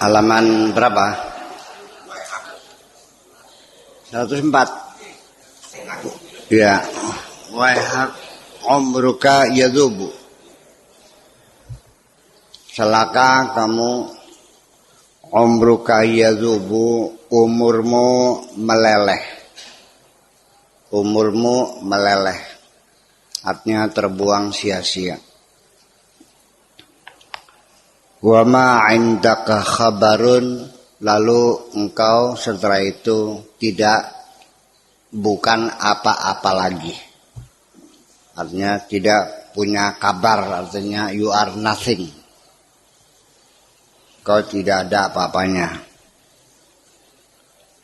Halaman berapa? 104. Ya. Waihak umruka yadhubu. Celaka kamu, umruka yadhubu, umurmu meleleh. Umurmu meleleh. Artinya terbuang sia-sia. Wa ma 'indaka khabarun, lalu engkau setelah itu bukan apa-apa lagi. Artinya tidak punya kabar, artinya you are nothing. Kau tidak ada apa-apanya.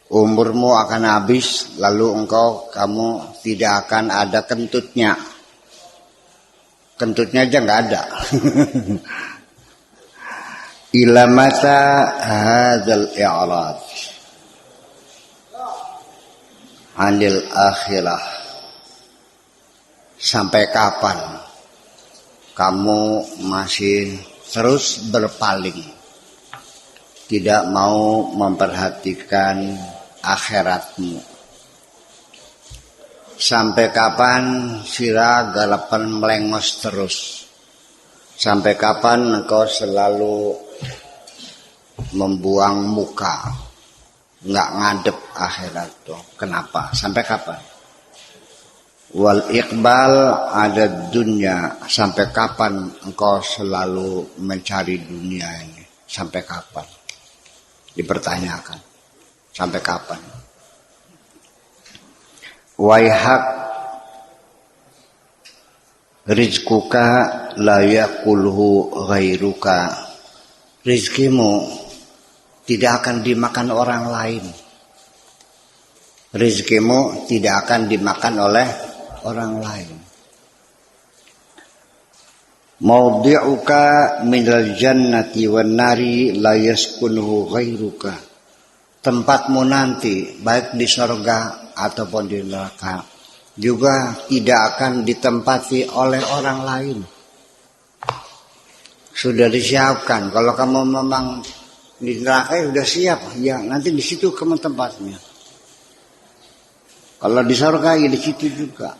Umurmu akan habis, lalu kamu tidak akan ada kentutnya. Kentutnya aja nggak ada. Ila mata hadzal i'rad anil akhirah. Sampai kapan kamu masih terus berpaling, tidak mau memperhatikan akhiratmu? Sampai kapan sira galapan melengos terus? Sampai kapan engkau selalu membuang muka, nggak ngadep akhirat tuh? Kenapa? Sampai kapan? Wal iqbal ada dunia. Sampai kapan engkau selalu mencari dunia ini? Sampai kapan? Dipertanyakan. Sampai kapan? Waihak rizquka la yakulhu ghairuka. Rizkimu tidak akan dimakan orang lain. Rizkimu tidak akan dimakan oleh orang lain. Mawdi'uka minal jannati wan nari la yaskunhu ghairuka. Tempatmu nanti baik di surga ataupun di neraka juga tidak akan ditempati oleh orang lain. Sudah disiapkan. Kalau kamu memang di neraka sudah siap, ya nanti di situ kamu tempatnya. Kalau di surga ya di situ juga.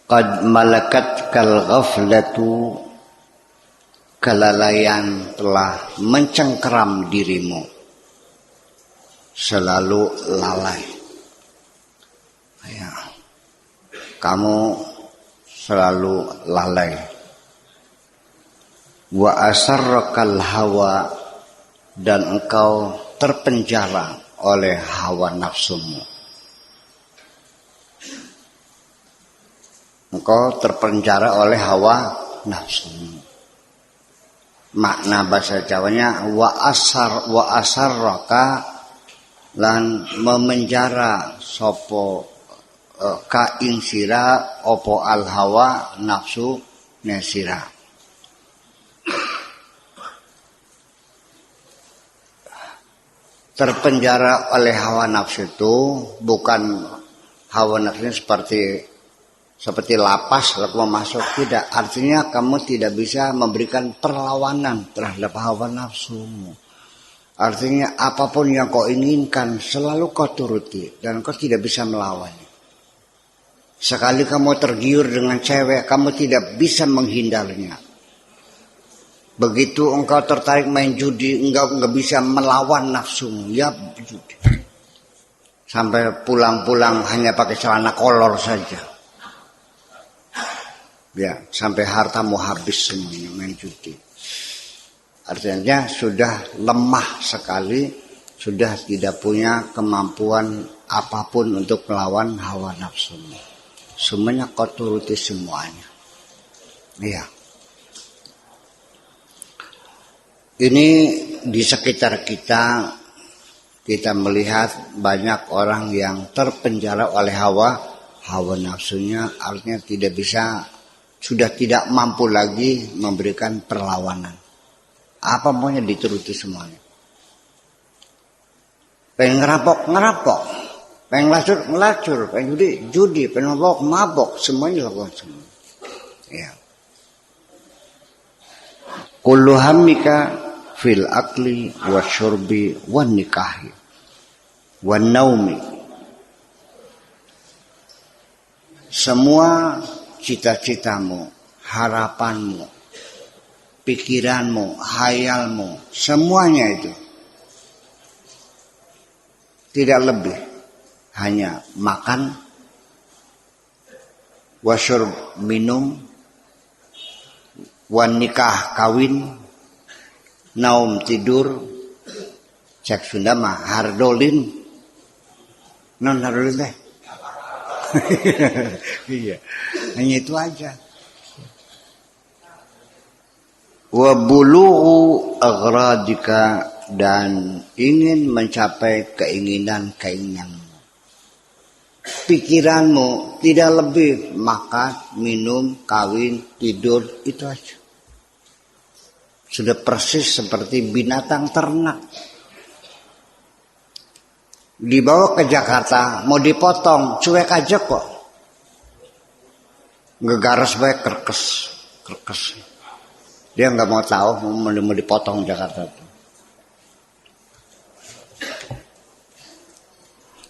Qad malakat kal ghaflatu, kelalaian telah mencengkeram dirimu. Selalu lalai. Ya. Kamu selalu lalai. Wa asarrakal hawa, dan engkau terpenjara oleh hawa nafsumu. Engkau terpenjara oleh hawa nafsumu. Makna bahasa Jawanya wa asarraka, lan memenjara sopo ka ing sira opo al hawa nafsu nesira. Terpenjara oleh hawa nafsu itu bukan hawa nafsunya seperti lapas lalu masuk, tidak. Artinya kamu tidak bisa memberikan perlawanan terhadap hawa nafsumu. Artinya apapun yang kau inginkan selalu kau turuti dan kau tidak bisa melawannya. Sekali kamu tergiur dengan cewek, kamu tidak bisa menghindarnya. Begitu engkau tertarik main judi, engkau nggak bisa melawan nafsumu. Ya judi. Sampai pulang-pulang hanya pakai celana kolor saja. Ya, sampai hartamu habis semuanya main judi. Artinya sudah lemah sekali, sudah tidak punya kemampuan apapun untuk melawan hawa nafsumu. Semuanya kau turuti semuanya. Iya. Ini di sekitar kita melihat banyak orang yang terpenjara oleh hawa nafsunya, artinya sudah tidak mampu lagi memberikan perlawanan. Apa maunya dituruti semuanya. Pengen ngerampok, pengen ngelacur, pengen judi, pengen mabok, semuanya lakukan semua. Ya. kullu hammika fil akli wasyurbi wan nikahi wan naumi. Semua cita-citamu, harapanmu, pikiranmu, hayalmu, semuanya itu tidak lebih hanya makan, wasyurb minum, wan nikah kawin, naum tidur, cek Sunda mah hardolin, non hardolin teh. Iya, hanya itu aja. Wa bulughu aghradika, dan ingin mencapai keinginan-keinginanmu. Pikiranmu tidak lebih makan, minum, kawin, tidur, itu aja. Sudah persis seperti binatang ternak. Dibawa ke Jakarta, mau dipotong, cuek aja kok. Ngegaras baik kerkes. Dia nggak mau tahu mau dipotong Jakarta itu.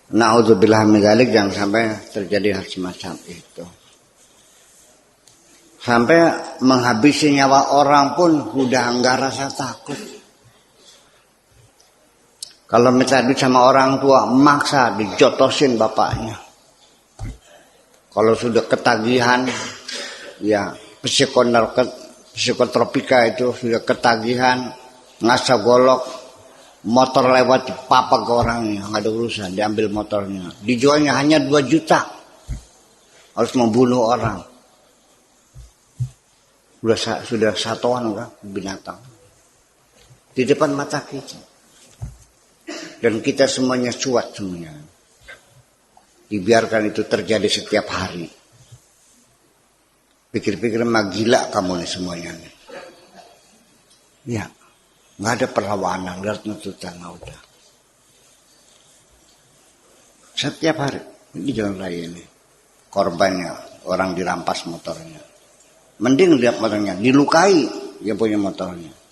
Na'udzubillah min dzalik, jangan sampai terjadi hal semacam itu. Sampai menghabisi nyawa orang pun udah nggak rasa takut. Kalau minta duit sama orang tua, maksa dijotosin bapaknya. Kalau sudah ketagihan, ya psikotropika itu sudah ketagihan, ngasah golok, motor lewat dipapak ke orangnya, nggak ada urusan, diambil motornya. Dijualnya hanya 2 juta, harus membunuh orang. Sudah satuan kan, binatang di depan mata kita. Dan kita semuanya cuat semuanya. Dibiarkan itu terjadi setiap hari. Pikir-pikir mah gila kamu nih semuanya nih. Ya, nggak ada perlawanan, nggak ada tuntutan, udah. Setiap hari di jalan raya ini korbannya orang dirampas motornya. Mending lihat motornya dilukai yang punya motornya.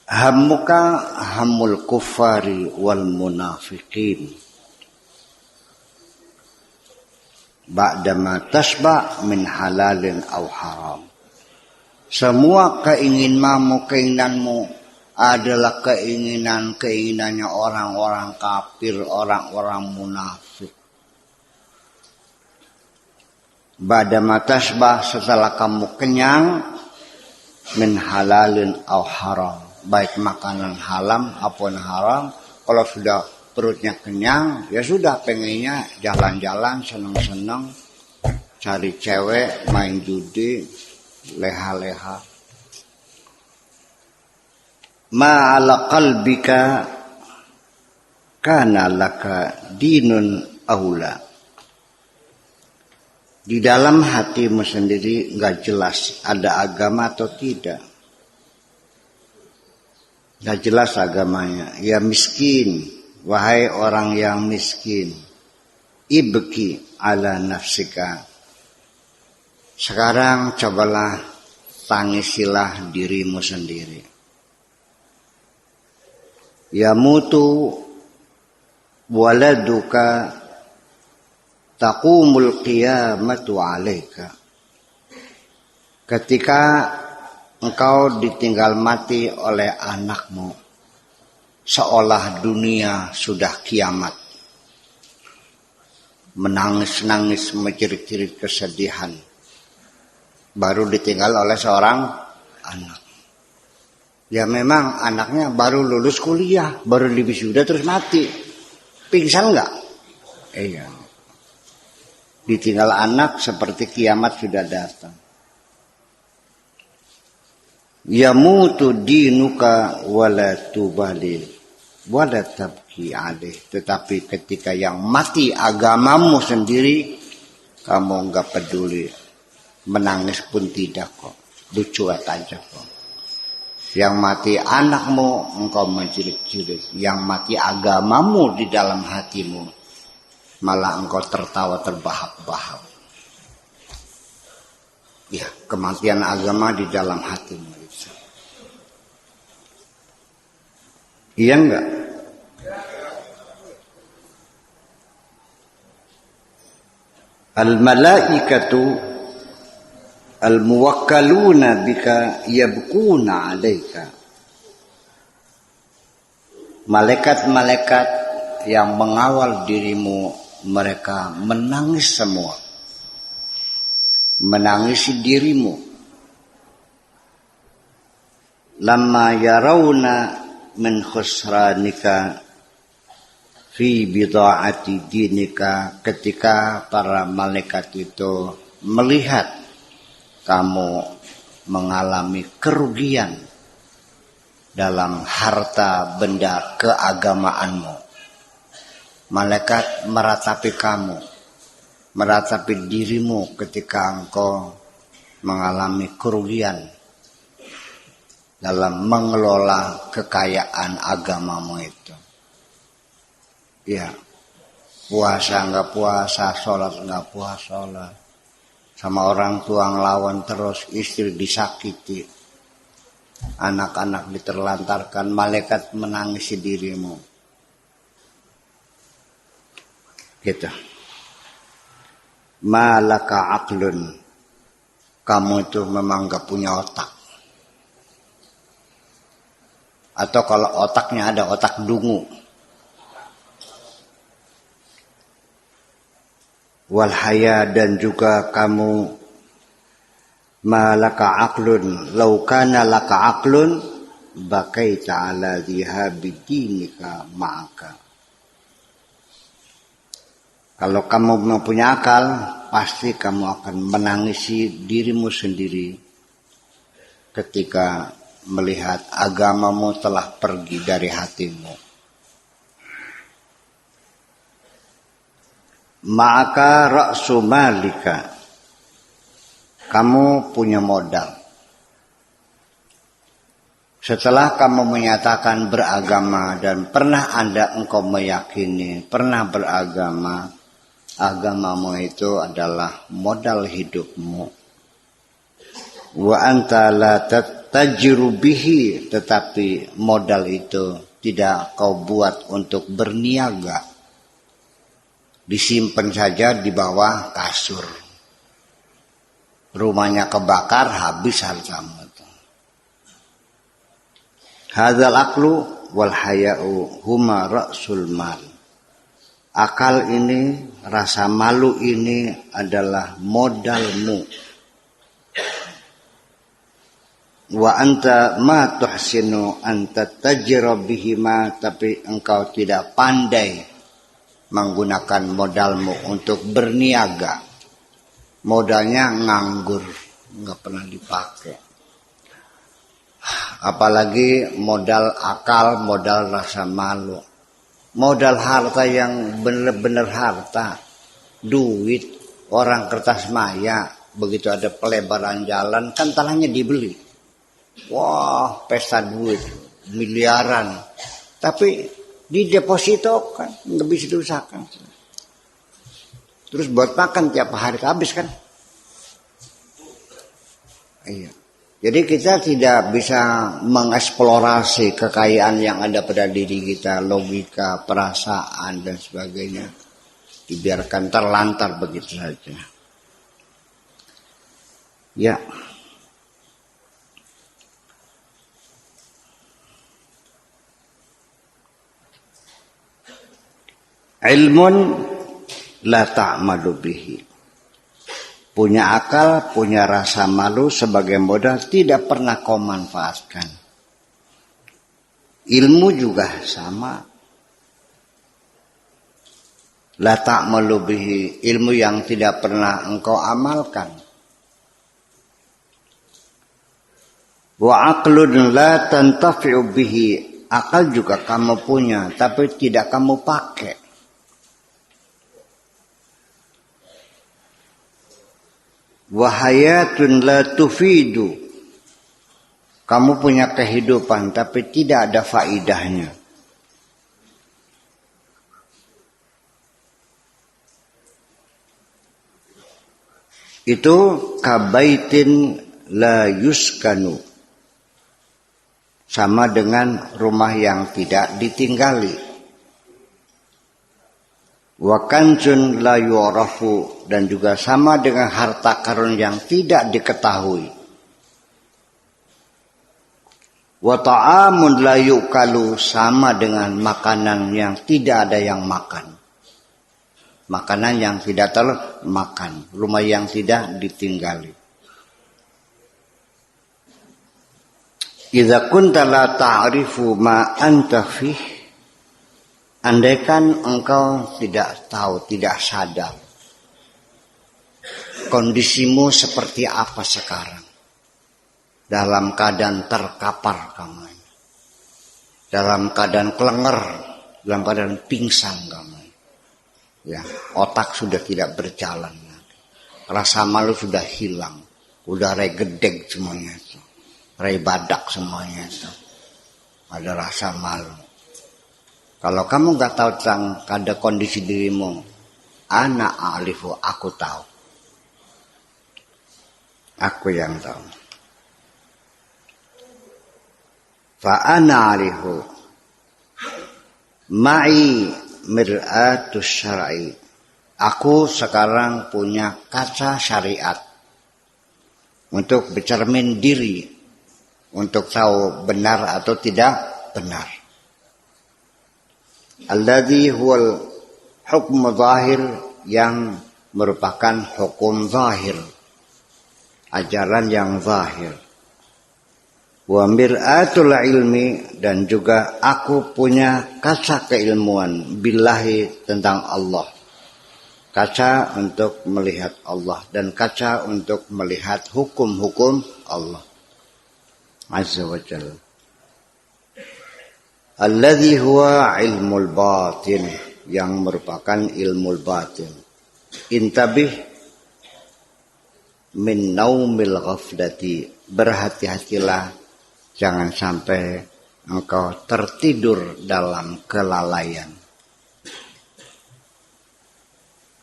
Hammuka hammul kuffari wal munafiqin ba'dama tasba' min halalin aw haram. Semua keinginanmu adalah keinginannya orang-orang kafir, orang-orang munafik. Ba'dama tasba', setelah kamu kenyang, min halalin aw haram, baik makanan halal maupun haram. Kalau sudah perutnya kenyang, ya sudah pengennya jalan-jalan, senang-senang, cari cewek, main judi, leha-leha. Ma'ala qalbika kana laka dinun aula. Di dalam hatimu sendiri nggak jelas ada agama atau tidak. Nggak jelas agamanya. Ya miskin, wahai orang yang miskin, ibki ala nafsika. Sekarang cobalah tangisilah dirimu sendiri. Yamutu waladuka taqumul qiyamatu alaika. Ketika engkau ditinggal mati oleh anakmu, seolah dunia sudah kiamat. Menangis-nangis, menjerit-jerit kesedihan. Baru ditinggal oleh seorang anak. Ya memang anaknya baru lulus kuliah, baru wisuda terus mati. Pingsan enggak? Iya. Ditinggal anak seperti kiamat sudah datang. Yamutu dinuka wala tubali wala tabki alaih. Tetapi ketika yang mati agamamu sendiri, kamu enggak peduli, menangis pun tidak kok, bucuat aja kok. Yang mati anakmu engkau menjerit-jerit, yang mati agamamu di dalam hatimu malah engkau tertawa terbahak-bahak. Ya, kematian agama di dalam hatimu itu. Iya enggak? Al-malaikatu al-muwakkaluna bika yabkuna 'alaika. Malaikat-malaikat yang mengawal dirimu, mereka menangis semua. Menangisi dirimu. Lamma yarawna min khusranika fi bida'ati dinika, ketika para malaikat itu melihat kamu mengalami kerugian dalam harta benda keagamaanmu. Malaikat meratapi kamu, meratapi dirimu ketika engkau mengalami kerugian dalam mengelola kekayaan agamamu itu. Ya, puasa nggak puasa, sholat nggak puasa, sama orang tua ngelawan terus, istri disakiti, anak-anak diterlantarkan, malaikat menangisi dirimu. Gitu. Malaka aqlun, kamu itu memang gak punya otak. Atau kalau otaknya ada otak dungu. Wal haya, dan juga kamu malaka aqlun, law kana laka aqlun bakaita ala dhihabi dinika ma'aka. Kalau kamu mempunyai akal, pasti kamu akan menangisi dirimu sendiri ketika melihat agamamu telah pergi dari hatimu. Maka ra'su malika, kamu punya modal. Setelah kamu menyatakan beragama dan pernah engkau meyakini, pernah beragama, agamamu itu adalah modal hidupmu. Wa anta la tajiru bihi, tetapi modal itu tidak kau buat untuk berniaga. Disimpan saja di bawah kasur. Rumahnya kebakar, habis hartamu. Hadzal aqlu wal haya'u huma ra'sul mal. Akal ini, rasa malu ini adalah modalmu. Wa anta ma tuhsinu anta tajira bihima, tapi engkau tidak pandai menggunakan modalmu untuk berniaga. Modalnya nganggur, nggak pernah dipakai. Apalagi modal akal, modal rasa malu. Modal harta yang benar-benar harta, duit, orang kertas maya, begitu ada pelebaran jalan, kan tanahnya dibeli. Wah, pesta duit, miliaran. Tapi dideposito kan, nggak bisa diusahakan. Terus buat makan tiap hari habis kan? Iya. Jadi kita tidak bisa mengeksplorasi kekayaan yang ada pada diri kita, logika, perasaan, dan sebagainya. Dibiarkan terlantar begitu saja. Ya. Ilmun la ta'malu bihi. Punya akal, punya rasa malu sebagai modal, tidak pernah kau manfaatkan. Ilmu juga sama. La ta'malu bihi, ilmu yang tidak pernah engkau amalkan. Wa aqlun la tantafi'u bihi, akal juga kamu punya, tapi tidak kamu pakai. Wahayatun la tufidu, kamu punya kehidupan tapi tidak ada faidahnya. itu kabaitin la yuskanu, sama dengan rumah yang tidak ditinggali. Wa kanzun la yu'rafu, dan juga sama dengan harta karun yang tidak diketahui. Wa ta'amun la yu'kalu, sama dengan makanan yang tidak ada yang makan. Makanan yang tidak termakan, rumah yang tidak ditinggali. Idza kunta la ta'rifu ma anta fih, andaikan engkau tidak tahu, tidak sadar kondisimu seperti apa sekarang, dalam keadaan terkapar kamu, dalam keadaan kelenger, dalam keadaan pingsan kamu. Ya, otak sudah tidak berjalan lagi. Rasa malu sudah hilang. Udah regedeg semuanya itu. Rai badak semuanya itu. Ada rasa malu. Kalau kamu gak tahu tentang ada kondisi dirimu, ana alifu, aku tahu. Aku yang tahu. Fa ana alifu ma'i mir'atus syar'i. Aku sekarang punya kaca syariat untuk bercermin diri, untuk tahu benar atau tidak benar. Alladzi huwal hukm zahir, yang merupakan hukum zahir, ajaran yang zahir. Wa mir'atul ilmi, dan juga aku punya kaca keilmuan billahi, tentang Allah. Kaca untuk melihat Allah dan kaca untuk melihat hukum-hukum Allah Azza wa Jalla. Alladzi huwa ilmul batin, yang merupakan ilmul batin. Intabih min naumil ghaflati, berhati-hatilah jangan sampai engkau tertidur dalam kelalaian.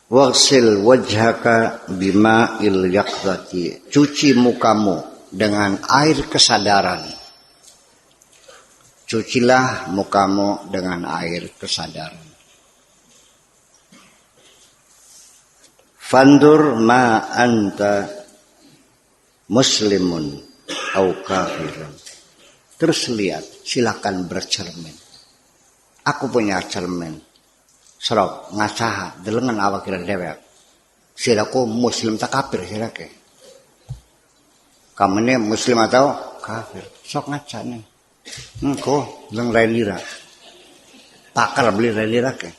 Waghsil wajhaka bima'il yaqzati, cuci mukamu dengan air kesadaran. Cucilah mukamu dengan air kesadaran. Fandur ma anta muslimun au kafirun. Terus lihat, silakan bercermin. Aku punya cermin. Serok ngasaha delengan awak kira dewek. Silaku muslim tak kafir silake. Kamu ini muslim atau kafir? Sok ngaca nih. Kok leng relira. Pakar beli relira ke?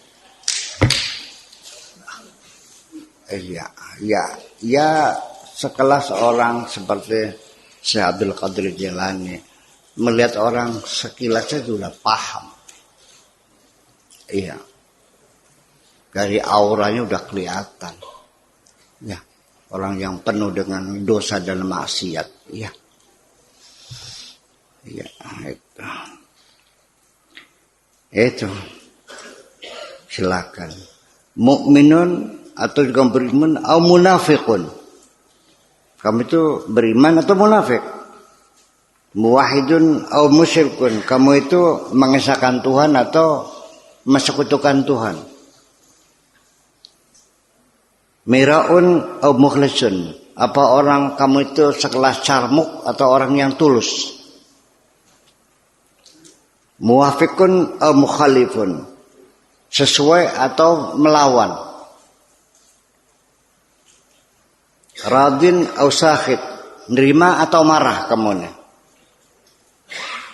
Ya sekelas orang seperti Syekh Abdul Qadir Jilani, melihat orang sekilas saja sudah paham. Iya. Dari auranya udah kelihatan. Ya, orang yang penuh dengan dosa dan maksiat. Iya. Iya, itu. Silakan. Mukminun atau juga beriman atau munafiqun. Kamu itu beriman atau munafik? Muwahidun atau musyrikun. Kamu itu mengesahkan Tuhan atau mensekutukan Tuhan. Miraun atau mukhlisun. Apa orang kamu itu sekelas carmuk atau orang yang tulus? Muwafiqun atau mukhalifun. Sesuai atau melawan. Radin atau sakhit. Nerima atau marah kamu nih.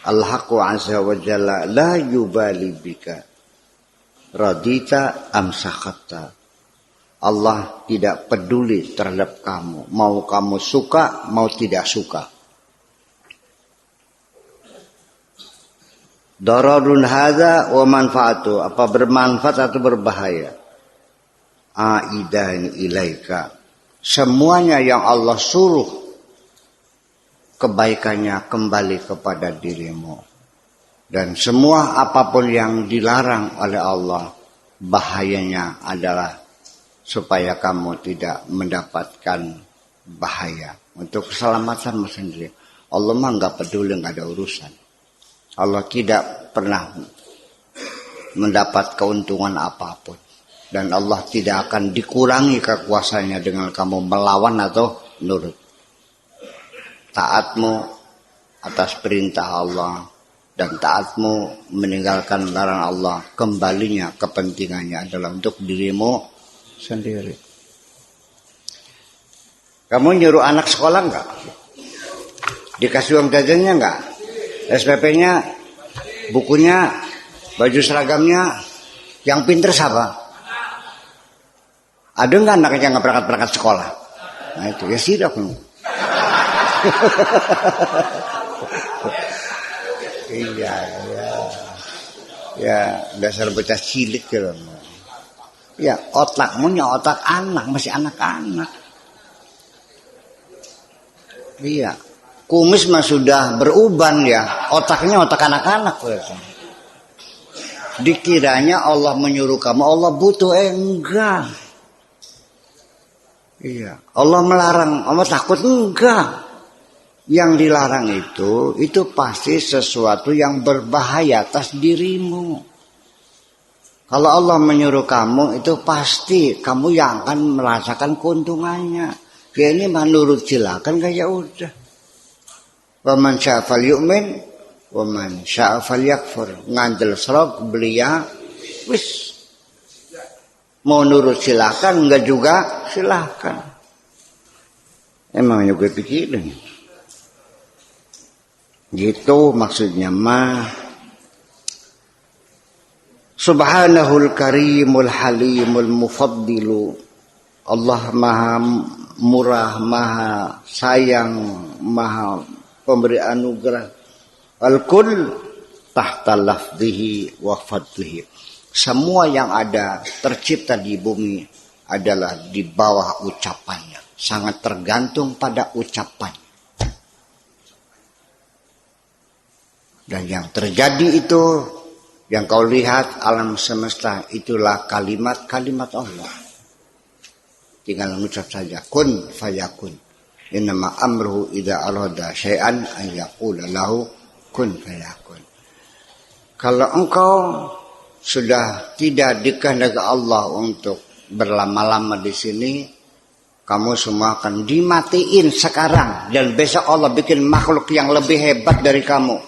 Al-Haqqu azza wa jalla la yubali bika radita am sakhatta. Allah tidak peduli terhadap kamu, mau kamu suka mau tidak suka. Dararun hadza wa manfaatu, apa bermanfaat atau berbahaya. Aidan ilaika, semuanya yang Allah suruh kebaikannya kembali kepada dirimu. Dan semua apapun yang dilarang oleh Allah, bahayanya adalah supaya kamu tidak mendapatkan bahaya untuk keselamatan sendiri. Allah mah nggak peduli, nggak ada urusan. Allah tidak pernah mendapat keuntungan apapun, dan Allah tidak akan dikurangi kekuasaannya dengan kamu melawan atau nurut. Taatmu atas perintah Allah dan taatmu meninggalkan larangan Allah, kembalinya kepentingannya adalah untuk dirimu sendiri. Kamu nyuruh anak sekolah enggak? Dikasih uang jajannya enggak? SPP-nya, bukunya, baju seragamnya, yang pinter siapa? Ada enggak anaknya yang nggak berangkat sekolah? Nah itu ya sidak. Iya, ya dasar bocah cilik gitu. Ya otakmu nya otak anak, masih anak-anak. Iya, kumis mah sudah beruban ya, otaknya otak anak-anak. Dikiranya Allah menyuruh kamu, Allah butuh, enggak. Iya, Allah melarang, Allah takut, enggak. Yang dilarang itu pasti sesuatu yang berbahaya atas dirimu. Kalau Allah menyuruh kamu, itu pasti kamu yang akan merasakan keuntungannya. Ya ini menurut silakan kayak udah. Wa man syaa falyu'min wa man syaa falyakfur. Ngandel serok belia wis. Mau nurut silakan, enggak juga silakan. Emangnya gue pikirin. Gitu maksudnya mah. Subhanahul karimul halimul mufaddilu. Allah maha murah, maha sayang, maha pemberi anugerah. Al-kull tahta lafzihi wa fadlihi. Semua yang ada tercipta di bumi adalah di bawah ucapannya. Sangat tergantung pada ucapan. Dan yang terjadi itu, yang kau lihat alam semesta, itulah kalimat-kalimat Allah. Tinggal mengucap saja, kun fayakun. Innama amruhu idza arada syai'an an yaqula lahu kun fayakun. Kalau engkau sudah tidak dikehendaki Allah untuk berlama-lama di sini, kamu semua akan dimatiin sekarang, dan besok Allah bikin makhluk yang lebih hebat dari kamu,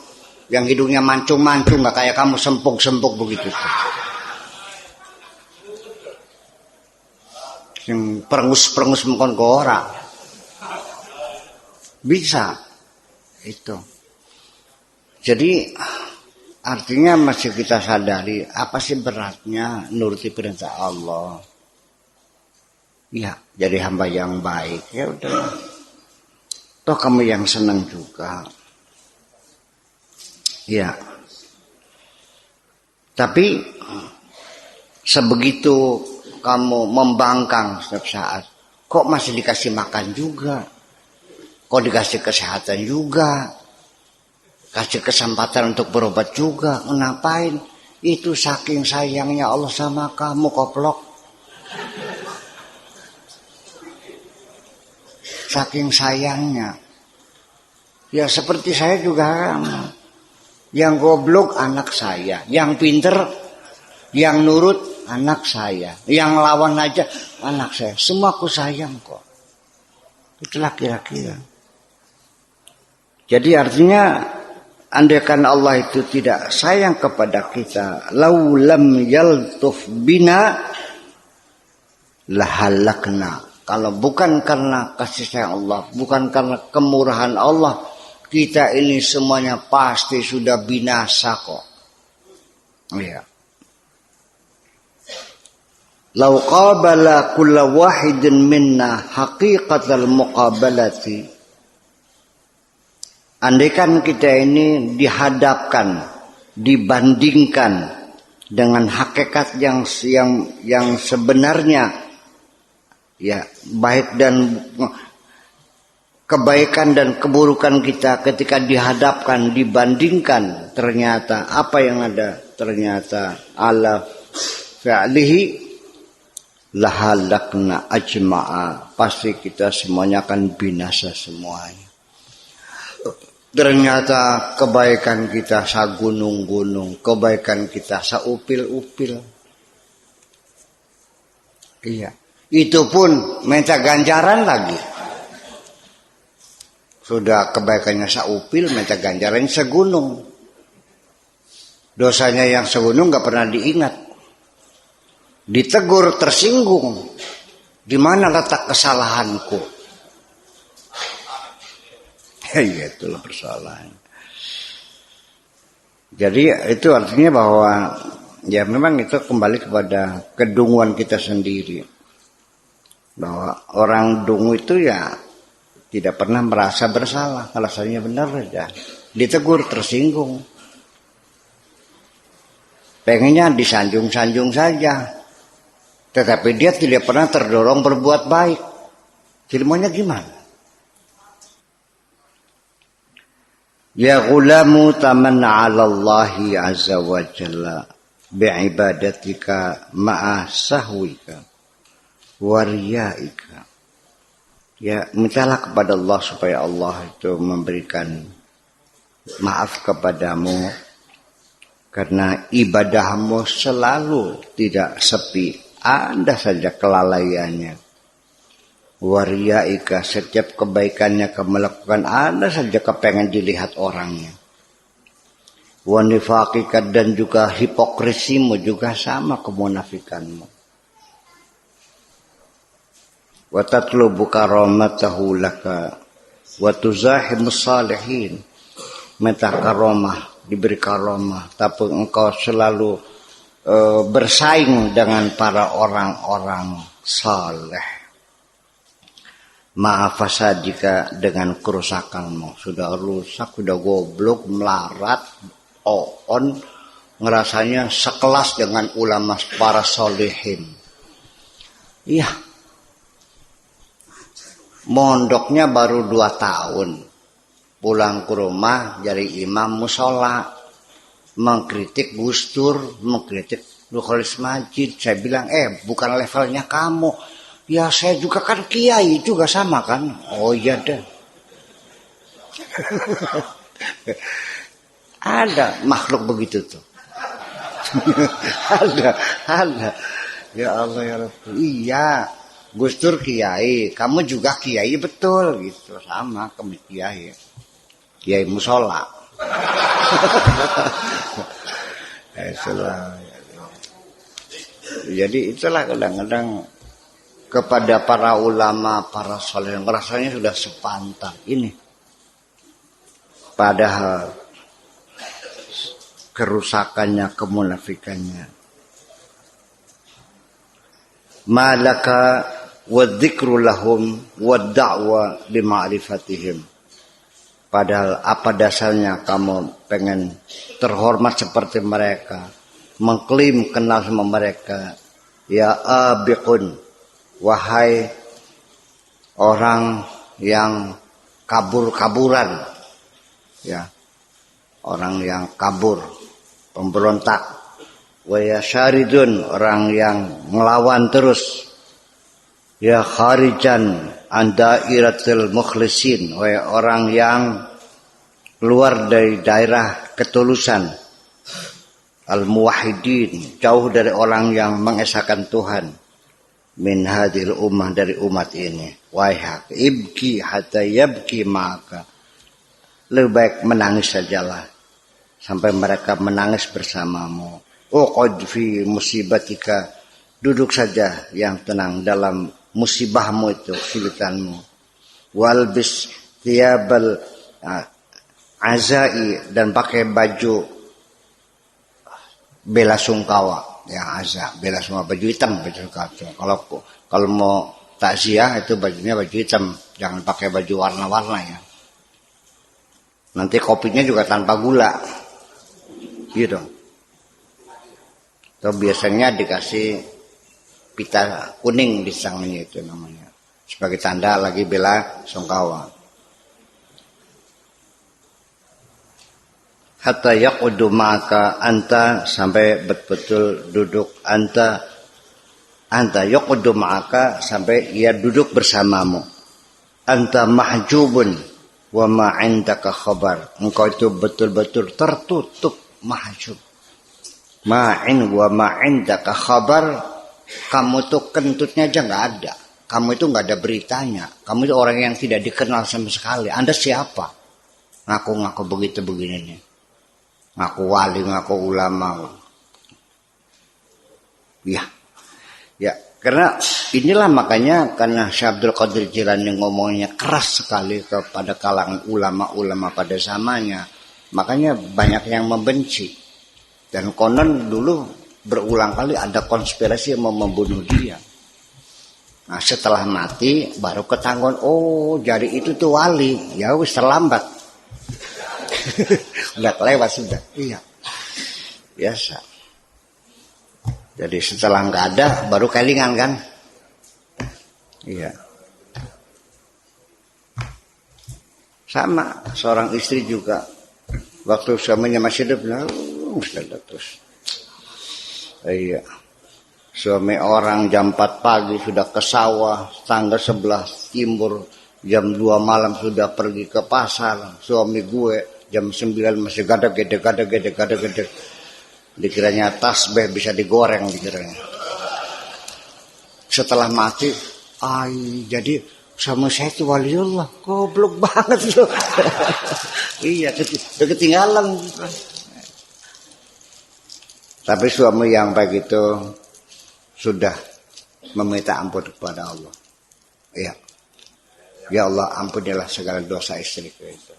yang hidungnya mancung-mancung, nggak kayak kamu sempuk-sempuk begitu. Yang perengus-perengus mengkon ora bisa itu. Jadi artinya masih kita sadari apa sih beratnya nuruti perintah Allah. Ya, jadi hamba yang baik. Ya udah. Toh kamu yang senang juga. Ya. Tapi sebegitu kamu membangkang setiap saat, kok masih dikasih makan juga, kok dikasih kesehatan juga, kasih kesempatan untuk berobat juga, ngapain? Itu saking sayangnya Allah sama kamu, koplok. Saking sayangnya. Ya seperti saya juga, yang goblok anak saya, yang pinter, yang nurut anak saya, yang lawan aja anak saya, semua aku sayang kok. Itulah kira-kira. Jadi artinya, andaikan Allah itu tidak sayang kepada kita, lau lam yaltuf bina lahalakna. Kalau bukan karena kasih sayang Allah, bukan karena kemurahan Allah, kita ini semuanya pasti sudah binasa kok. Iya. Lau qabala kulla wahidin minna haqiqatal muqabalati. Andaikan kita ini dihadapkan, dibandingkan dengan hakikat yang sebenarnya, ya baik dan kebaikan dan keburukan kita ketika dihadapkan, dibandingkan, ternyata apa yang ada? Ternyata ala fi'lihi lahalakna ajma'a, pasti kita semuanya akan binasa semuanya. Ternyata kebaikan kita sagunung-gunung, kebaikan kita saupil-upil. Iya, itu pun minta ganjaran lagi. Sudah kebaikannya saupil, minta ganjaran segunung. Dosanya yang segunung gak pernah diingat. Ditegur, tersinggung. Di mana letak kesalahanku? Ya itulah persoalan. Jadi itu artinya bahwa ya memang itu kembali kepada kedunguan kita sendiri. Bahwa orang dungu itu ya tidak pernah merasa bersalah. Alasannya benar saja. Ditegur, tersinggung. Pengennya disanjung-sanjung saja. Tetapi dia tidak pernah terdorong berbuat baik. Jadi maunya gimana? Ya ghulamu tamanna 'ala Allahi 'azza wa jalla bi'ibadatika ma'a sahwika wa riyaika. Ya, mintalah kepada Allah supaya Allah itu memberikan maaf kepadamu karena ibadahmu selalu tidak sepi. Ada saja kelalaiannya. Wariyaika, setiap kebaikannya kamu lakukan, ada saja kepengen dilihat orangnya. Wanifakika, dan juga hipokrisimu juga sama kemunafikanmu. Watatlubu karamatahu laka watuzahimus salihin. Minta karamah, diberi karamah, tapi engkau selalu bersaing dengan para orang-orang saleh. Ma'afasadika, dengan kerusakanmu. Sudah rusak, sudah goblok, melarat, on, ngerasanya sekelas dengan ulama para solehin. Iya, mondoknya baru 2 tahun. Pulang ke rumah jadi imam musola, mengkritik Gus Dur, mengkritik Nurholis Majid. Saya bilang, bukan levelnya kamu. Ya saya juga kan kiai juga sama kan. Oh iya deh. Ada makhluk begitu tuh. ada. Ya Allah ya Rabbi. Iya, Gus Dur kiai, kamu juga kiai betul gitu. Sama kamu kiai. Kiai musola. Jadi itulah kadang-kadang kepada para ulama, para soleh rasanya sudah sepantas ini. Padahal kerusakannya, kemunafikannya. Malaka wa dzikru lahum wa da'wa li ma'rifatihim. Padahal apa dasarnya kamu pengen terhormat seperti mereka, mengklaim kenal sama mereka? Ya abiqun, wahai orang yang kabur-kaburan, ya, orang yang kabur, pemberontak. Wa ya syaridun, orang yang ngelawan terus. Ya kharijan an dairatil mukhlisin, wahai orang yang keluar dari daerah ketulusan. Al-muwahhidin, jauh dari orang yang mengesahkan Tuhan. Min hadhil ummah, dari umat ini. Wahai hak, ibki hatta yabki maka. Lebih baik menangis sajalah sampai mereka menangis bersamamu. Uqad fi musibatika, duduk saja yang tenang dalam musibahmu itu, kesulitanmu. Walbis thiyabal azai, dan pakai baju bela sungkawa, ya azza, bela sungkawa, baju hitam, baju sungkawa. Kalau mau takziah itu bajunya baju hitam, jangan pakai baju warna-warna ya. Nanti kopinya juga tanpa gula, gitu. Atau biasanya dikasih pita kuning di sangnya, itu namanya, sebagai tanda lagi bela sungkawa. Hatta yaqudu maka anta, sampai betul-betul duduk anta anta yaqudu ma'aka, sampai ia duduk bersamamu. Anta mahjubun wa ma 'indaka khabar, engkau itu betul-betul tertutup, mahjub. Ma'in wa ma 'indaka khabar, kamu tuh kentutnya aja nggak ada. Kamu itu nggak ada beritanya. Kamu itu orang yang tidak dikenal sama sekali. Anda siapa? Ngaku-ngaku begitu begini nih. Ngaku wali, ngaku ulama. Ya. Ya, karena inilah makanya karena Syekh Abdul Qadir Jilani ngomongnya keras sekali kepada kalangan ulama-ulama pada zamannya. Makanya banyak yang membenci. Dan konon dulu berulang kali ada konspirasi yang mau membunuh dia. Nah, setelah mati baru ketahuan, oh jadi itu tuh wali. Ya wis terlambat. Udah kelewat sudah. Iya. Biasa. Jadi setelah nggak ada baru kelingan kan? Iya. Sama seorang istri juga waktu suaminya masih hidup, terus. Iya. Suami orang jam 4 pagi sudah ke sawah, tangga sebelah timur, jam 2 malam sudah pergi ke pasar. Suami gue jam 9 masih gede. Dikiranya tasbih bisa digoreng dikiranya. Setelah mati, jadi sama saya itu waliullah. Goblok banget loh. Iya, ketinggalan. Tapi suami yang baik itu sudah meminta ampun kepada Allah. Iya. Ya Allah, ampunilah segala dosa istriku itu.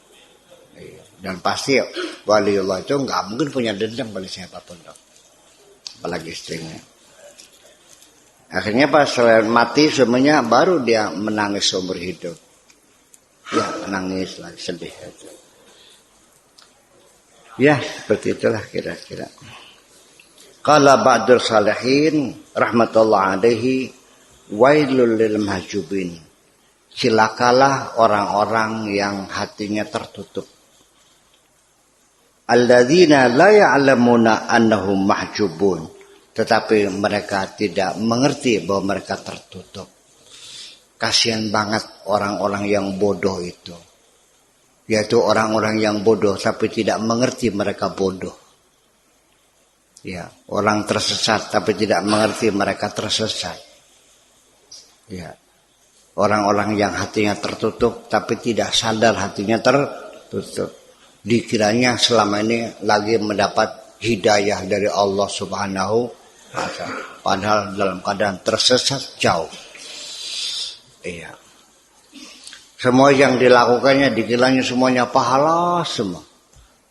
Iya. Dan pasti waliullah itu nggak mungkin punya dendam pada siapapun dong. Apalagi istrinya. Akhirnya pas mati semuanya baru dia menangis seumur hidup. Ya, menangis lagi, sedih. Ya, seperti itulah kira-kira. Qala ba'dul salihin rahmatullah alaihi wailul lil mahjubin. Cilakalah orang-orang yang hatinya tertutup. Alladzina la ya'lamuna annahum mahjubun, tetapi mereka tidak mengerti bahwa mereka tertutup. Kasihan banget orang-orang yang bodoh itu. Yaitu orang-orang yang bodoh tapi tidak mengerti mereka bodoh. Ya, orang tersesat tapi tidak mengerti mereka tersesat. Ya. Orang-orang yang hatinya tertutup tapi tidak sadar hatinya tertutup. Dikiranya selama ini lagi mendapat hidayah dari Allah Subhanahu wa ta'ala, padahal dalam keadaan tersesat jauh. Iya. Semua yang dilakukannya dikiranya semuanya pahala semua.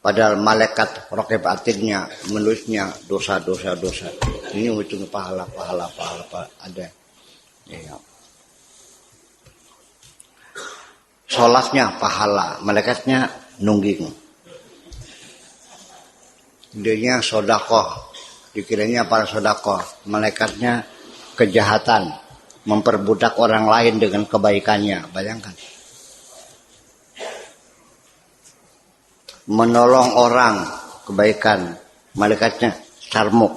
Padahal malaikat raqib atidnya menulisnya dosa. Ini ujung pahala ada. Iya. Sholatnya pahala, malaikatnya nungging. Dia sodakoh, dikiranya para sodakoh, malaikatnya kejahatan, memperbudak orang lain dengan kebaikannya. Bayangkan. Menolong orang, kebaikan, malaikatnya carmuk.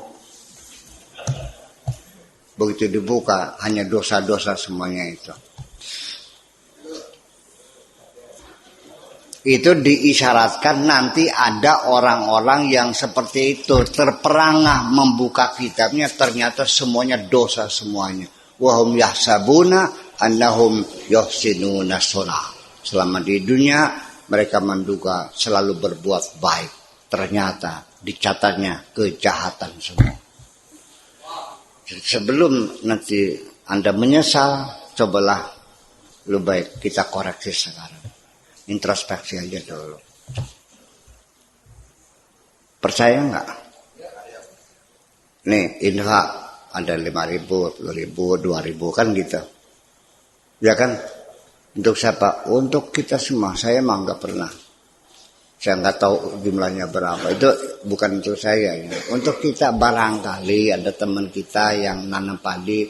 Begitu dibuka, hanya dosa-dosa semuanya itu. Itu diisyaratkan nanti ada orang-orang yang seperti itu terperangah membuka kitabnya, ternyata semuanya dosa semuanya. Wahum yahsabuna annahum yuhsinuna shun'a. Selama di dunia mereka menduga selalu berbuat baik, ternyata dicatatnya kejahatan semua. Sebelum nanti Anda menyesal, cobalah lebih baik kita koreksi sekarang. Introspeksi aja dulu. Percaya nggak? Nih, infak ada 5.000, 10.000, 2.000 kan gitu. Ya kan? Untuk siapa? Untuk kita semua. Saya mah nggak pernah. Saya nggak tahu jumlahnya berapa. Itu bukan untuk saya. Ya. Untuk kita barangkali ada teman kita yang nanam padi,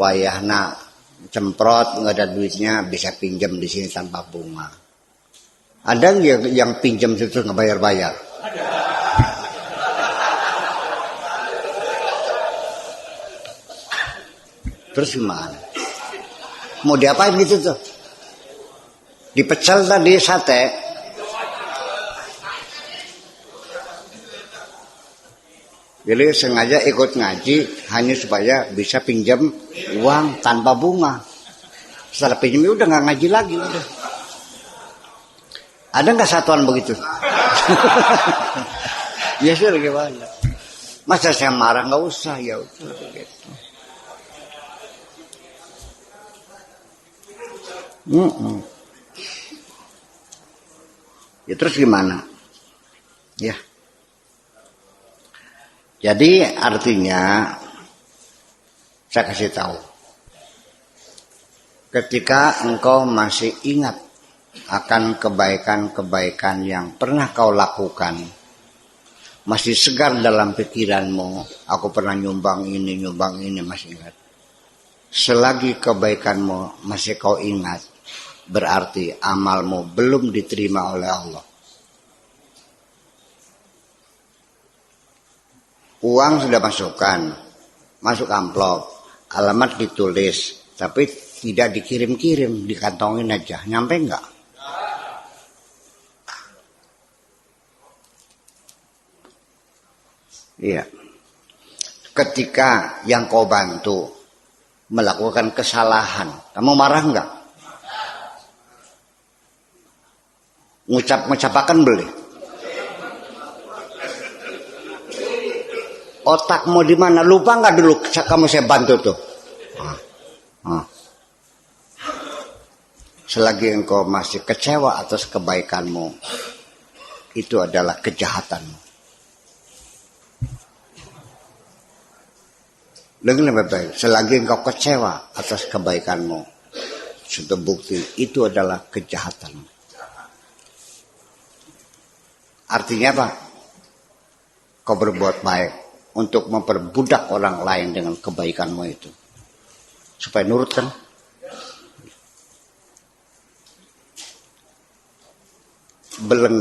wayahna cemprot, nggak ada duitnya, bisa pinjam di sini tanpa bunga. Ada yang pinjam itu nggak bayar-bayar? Terus gimana? Mau diapain gitu tuh? Dipecel tadi sate. Jadi sengaja ikut ngaji hanya supaya bisa pinjam uang tanpa bunga. Setelah pinjam udah nggak ngaji lagi udah. Ada nggak satuan begitu? Ya sih gimana? Masa saya marah nggak usah ya udah begitu. Ya terus gimana? Ya. Jadi artinya saya kasih tahu. Ketika engkau masih ingat akan kebaikan-kebaikan yang pernah kau lakukan, masih segar dalam pikiranmu, aku pernah nyumbang ini, masih ingat. Selagi kebaikanmu masih kau ingat, berarti amalmu belum diterima oleh Allah. Uang sudah masuk amplop, alamat ditulis, tapi tidak dikirim-kirim, dikantongin aja, nyampe enggak? Iya. Ketika yang kau bantu melakukan kesalahan, kamu marah enggak? Ngucap-ngucapakan boleh? Otakmu di mana? Lupa nggak dulu kamu saya bantu tuh? Selagi engkau masih kecewa atas kebaikanmu, itu adalah kejahatanmu. Dengan lebih baik, selagi engkau kecewa atas kebaikanmu, sudah bukti itu adalah kejahatanmu. Artinya apa? Kau berbuat baik untuk memperbudak orang lain dengan kebaikanmu itu, supaya nurut kan? Beleng